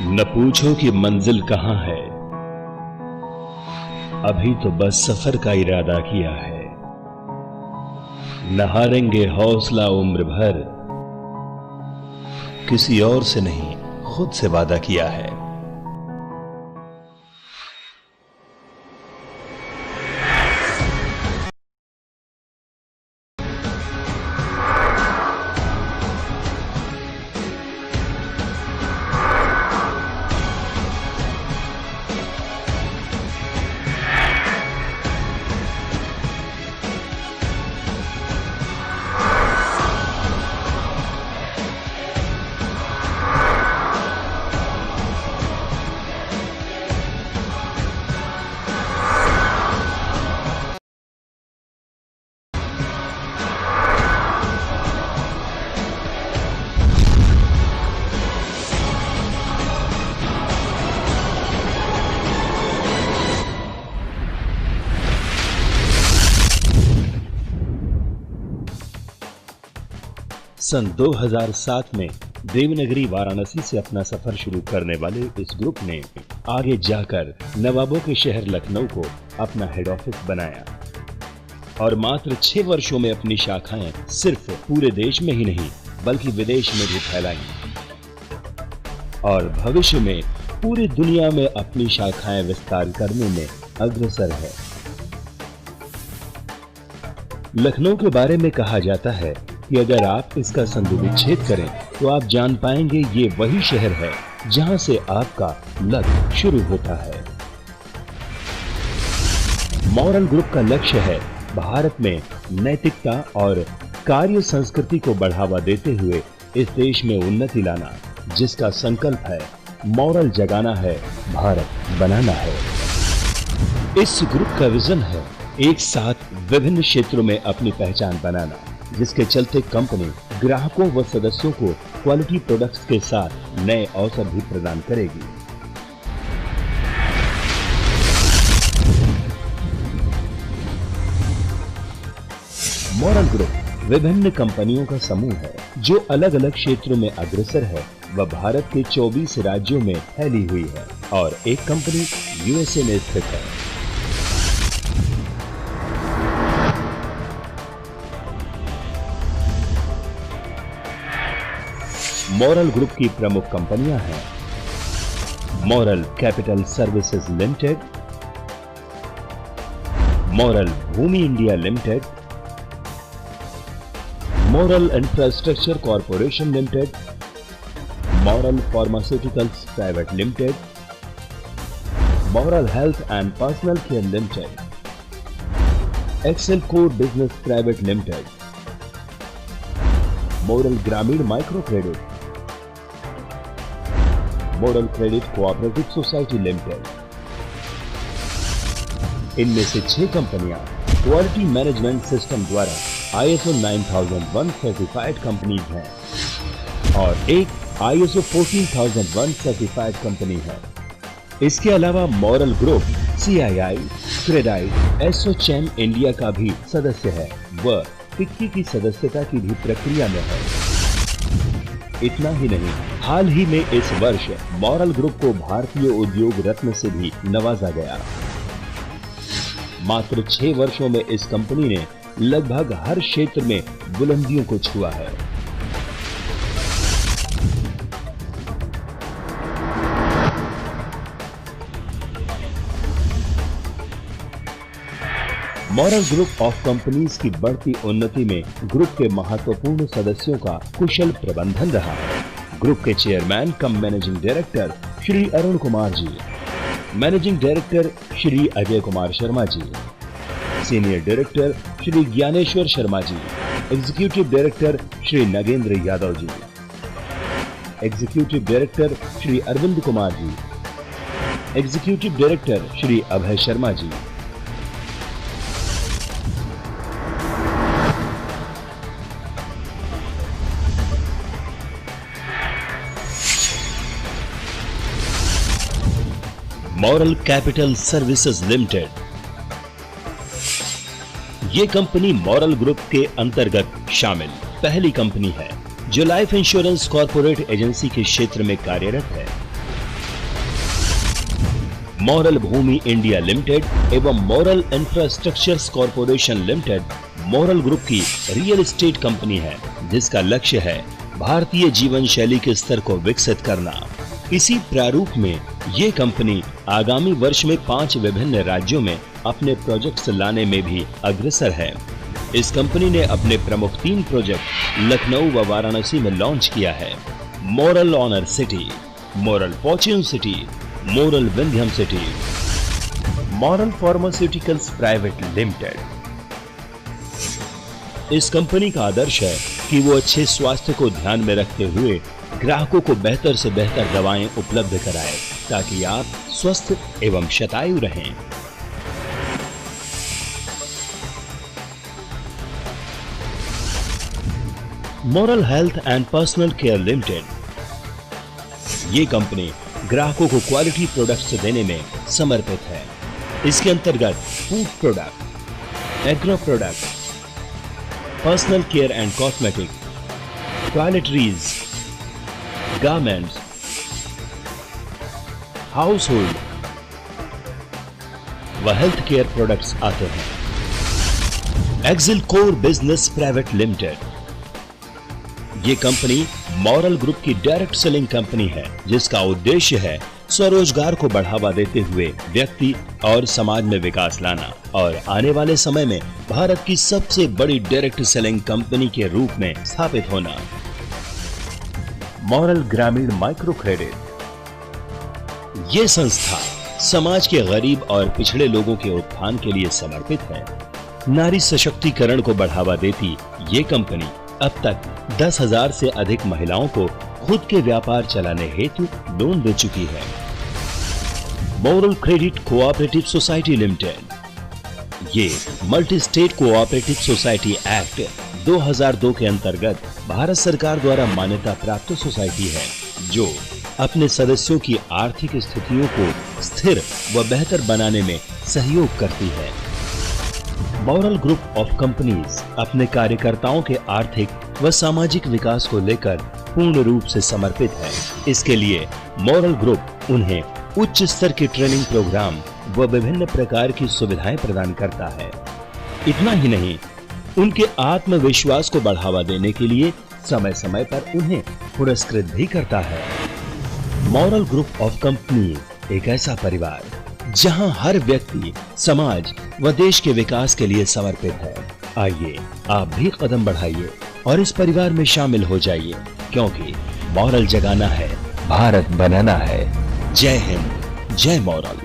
न पूछो कि मंजिल कहां है, अभी तो बस सफर का इरादा किया है। न हारेंगे हौसला उम्र भर, किसी और से नहीं खुद से वादा किया है। सन 2007 में देवनगरी वाराणसी से अपना सफर शुरू करने वाले इस ग्रुप ने आगे जाकर नवाबों के शहर लखनऊ को अपना हेड ऑफिस बनाया और मात्र 6 वर्षों में अपनी शाखाएं सिर्फ पूरे देश में ही नहीं बल्कि विदेश में भी फैलाई और भविष्य में पूरी दुनिया में अपनी शाखाएं विस्तार करने में अग्रसर है। लखनऊ के बारे में कहा जाता है कि अगर आप इसका संधि-विच्छेद करें तो आप जान पाएंगे ये वही शहर है जहां से आपका लक्ष्य शुरू होता है। मॉरल ग्रुप का लक्ष्य है भारत में नैतिकता और कार्य संस्कृति को बढ़ावा देते हुए इस देश में उन्नति लाना, जिसका संकल्प है मॉरल जगाना है, भारत बनाना है। इस ग्रुप का विजन है एक साथ विभिन्न क्षेत्रों में अपनी पहचान बनाना, जिसके चलते कंपनी ग्राहकों व सदस्यों को क्वालिटी प्रोडक्ट्स के साथ नए अवसर भी प्रदान करेगी। मॉरल ग्रुप विभिन्न कंपनियों का समूह है जो अलग अलग क्षेत्रों में अग्रसर है व भारत के 24 राज्यों में फैली हुई है और एक कंपनी यूएसए में स्थित है। मॉरल ग्रुप की प्रमुख कंपनियां हैं Moral capital services limited, Moral Bhoomi India limited, Moral infrastructure corporation limited, Moral pharmaceuticals private limited, Moral health and personal care limited, Excel code business private limited, Moral Gramin micro credit, Moral credit cooperative society limited. इनमें से 6 कंपनियां quality management system द्वारा ISO 9001 certified companies हैं और एक ISO 14001 certified company है। इसके अलावा Moral group CII, CREDAI, ASSOCHAM India का भी सदस्य है व फिक्की की सदस्यता की भी प्रक्रिया में है। इतना ही नहीं, हाल ही में इस वर्ष मॉरल ग्रुप को भारतीय उद्योग रत्न से भी नवाजा गया। मात्र 6 वर्षों में इस कंपनी ने लगभग हर क्षेत्र में बुलंदियों को छुआ है। मॉरल ग्रुप ऑफ कंपनीज की बढ़ती उन्नति में ग्रुप के महत्वपूर्ण सदस्यों का कुशल प्रबंधन रहा है। ग्रुप के chairman cum managing director Shri Arun Kumar ji, managing director Shri Ajay Kumar Sharma ji, senior director Shri Gyaneshwar Sharma ji, executive director Shri Nagendra Yadav ji, executive director Shri Arvind Kumar ji, executive director Shri Abhay Sharma ji. Moral capital services Limited, ये कंपनी मॉरल ग्रुप के अंतर्गत शामिल पहली कंपनी है जो लाइफ इंश्योरेंस कॉर्पोरेट एजेंसी के क्षेत्र में कार्यरत है। मॉरल भूमि इंडिया लिमिटेड एवं moral infrastructures corporation limited moral group की रियल एस्टेट कंपनी है, जिसका लक्ष्य है भारतीय जीवन शैली के स्तर को विकसित करना। इसी प्रारूप में ये कंपनी आगामी वर्ष में 5 विभिन्न राज्यों में अपने प्रोजेक्ट्स लाने में भी अग्रसर है। इस कंपनी ने अपने प्रमुख 3 प्रोजेक्ट लखनऊ व वाराणसी में लॉन्च किया है। Moral Honour City, Moral Fortune City, Moral Vindhyam City. Moral pharmaceuticals private Limited. इस कंपनी का आदर्श है कि वो अच्छे स्वास्थ्य को ध्यान में रखते हुए ग्राहकों को बेहतर से बेहतर दवाएं उपलब्ध कराए, ताकि आप स्वस्थ एवं शतायु रहें। Moral health and personal care limited. ये कंपनी ग्राहकों को क्वालिटी प्रोडक्ट्स देने में समर्पित है। इसके अंतर्गत food product, agro product, personal care and cosmetic, toiletries, garments, household व हेल्थ केयर प्रोडक्ट्स आते हैं। एक्सिल कोर बिजनेस प्राइवेट लिमिटेड। ये कंपनी मॉरल ग्रुप की डायरेक्ट सेलिंग कंपनी है, जिसका उद्देश्य है स्वरोजगार को बढ़ावा देते हुए व्यक्ति और समाज में विकास लाना और आने वाले समय में भारत की सबसे बड़ी डायरेक्ट सेलिंग कंपनी के रूप में स्थापित होना। Moral Gramin micro credit. ये संस्था समाज के गरीब और पिछड़े लोगों के उत्थान के लिए समर्पित है। नारी सशक्तिकरण को बढ़ावा देती ये कंपनी अब तक 10,000 से अधिक महिलाओं को खुद के व्यापार चलाने हेतु लोन दे चुकी है। Moral credit cooperative society Limited. ये multi state cooperative society act 2002 के अंतर्गत भारत सरकार द्वारा मान्यता प्राप्त सोसाइटी है, जो अपने सदस्यों की आर्थिक स्थितियों को स्थिर व बेहतर बनाने में सहयोग करती है। मॉरल ग्रुप ऑफ कंपनीज अपने कार्यकर्ताओं के आर्थिक व सामाजिक विकास को लेकर पूर्ण रूप से समर्पित है। इसके लिए मॉरल ग्रुप उन्हें उच्च स्तर की ट्रेनिंग प्रोग्राम व विभिन्न प्रकार की सुविधाएं प्रदान करता है। इतना ही नहीं, उनके आत्मविश्वास को बढ़ावा देने के लिए समय समय पर उन्हें पुरस्कृत भी करता है। मॉरल ग्रुप ऑफ कंपनी एक ऐसा परिवार जहां हर व्यक्ति समाज व देश के विकास के लिए समर्पित है। आइए आप भी कदम बढ़ाइए और इस परिवार में शामिल हो जाइए, क्योंकि मॉरल जगाना है, भारत बनाना है। जय हिंद, जय मॉरल।